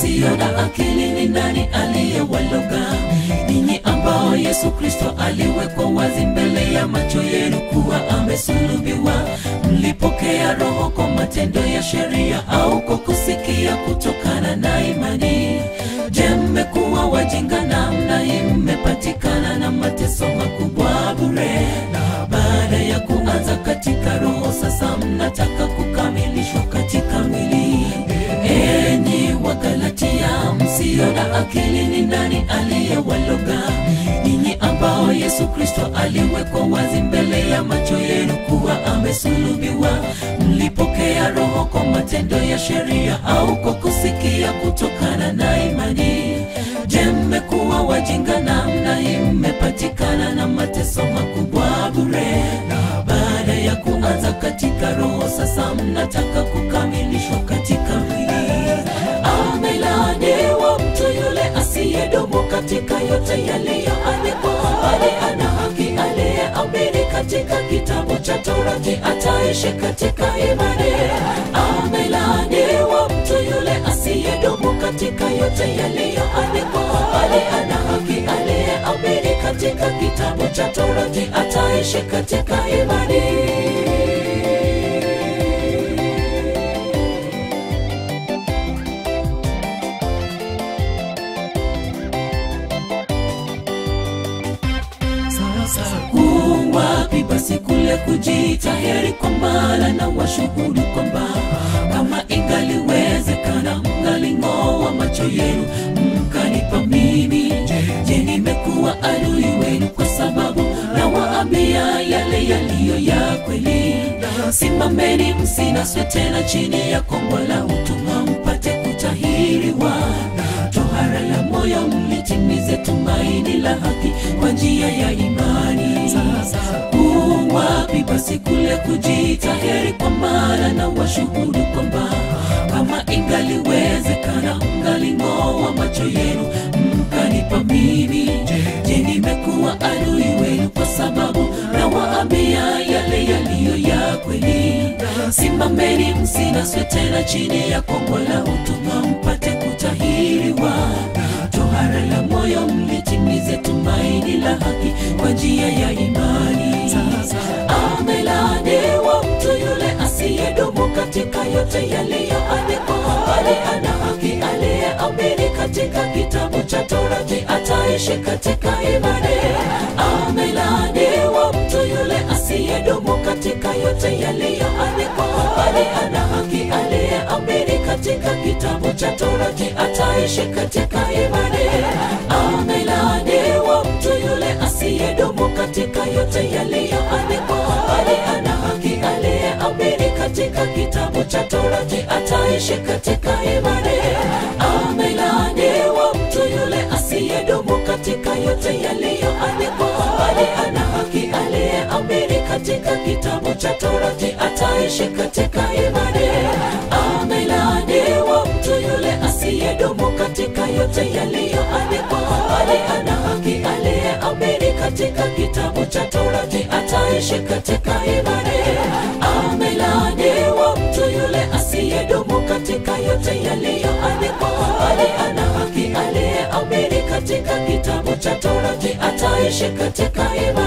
msio na akili, ni nani aliyewaloga? Ninyi ambao Yesu Kristo aliwekwa wazi mbele ya macho yenu kuwa amesulubiwa. Mlipokea Roho kwa matendo ya sheria au kwa kusikia kutokana na imani? Je, mmekuwa wajinga namna hii? Mmepatikana na mateso makubwa bure, na baada ya kuanza katika Roho sasa mnataka kukamilishwa katika mwili. Enyi Wagalatia, msio na akili, ni nani aliyewaloga? Ninyi ambao Yesu Kristo aliwekwa wazi mbele ya macho yenu kuwa amesulubiwa. Mlipokea Roho kwa matendo ya sheria au kwa kusikia kutokana na imani? Je, mmekuwa wajinga namna hii? Mmepatikana na mateso makubwa bure, na baada ya kuanza katika Roho sasa mnataka kukamilishwa katika mwili. Amelaaniwa mtu yule asiyedumu katika yote yaliyoandikwa, bali ana haki aliyeamini katika kitabu cha Torati ataishi katika imani. Amelaaniwa mtu yule asiyedumu katika yote yaliyoandikwa, bali ana haki aliyeamini katika kitabu cha Torati ataishi katika imani. Wapi basi kule kujitahiri kwa mala na washuhudu kwamba kama ingaliwezekana mngaling'oa macho yenu mkanipa mimi? Je, nimekuwa adui wenu kwa sababu na waambia yale yaliyo ya kweli? Simameni msinaswe tena chini ya kombo la utumwa mpate kutahiriwa, na tohara la moyo mlitimize tumaini la haki kwa njia ya imani. Wapi basi kule kujitahiri kwa mara na washuhudu kwamba kama ingaliwezekana mngaling'oa macho yenu mkanipa mimi? Je, nimekuwa adui wenu kwa sababu na waambia yale yaliyo ya kweli? Simameni msinaswe tena chini ya kombo la utumwa mpate kutahiriwa, na tohara la moyo mlitimize tumaini la haki kwa njia ya imani. Amelaaniwa mtu yule asiyedumu katika yote yaliyoandikwa, bali ana haki aliyeamini katika kitabu cha Torati ataishi katika imani. Amelaaniwa mtu yule asiyedumu katika yote yaliyoandikwa, bali ana haki aliyeamini katika kitabu cha Torati ataishi katika imani. Amelaaniwa mtu yule asiyedumu katika yote yaliyoandikwa, bali ana haki aliyeamini katika kitabu cha Torati ataishi katika imani. Amelaaniwa mtu yule asiyedumu katika yote yaliyoandikwa, bali ana haki aliyeamini katika kitabu cha Torati ataishi katika imani. Amelaaniwa mtu yule asiyedumu katika yote yaliyoandikwa, bali ana haki aliyeamini katika kitabu cha Torati ataishi katika imani. Amelaaniwa mtu yule asiyedumu katika yote yaliyoandikwa, bali ana haki aliyeamini katika kitabu cha Torati ataishi katika imani.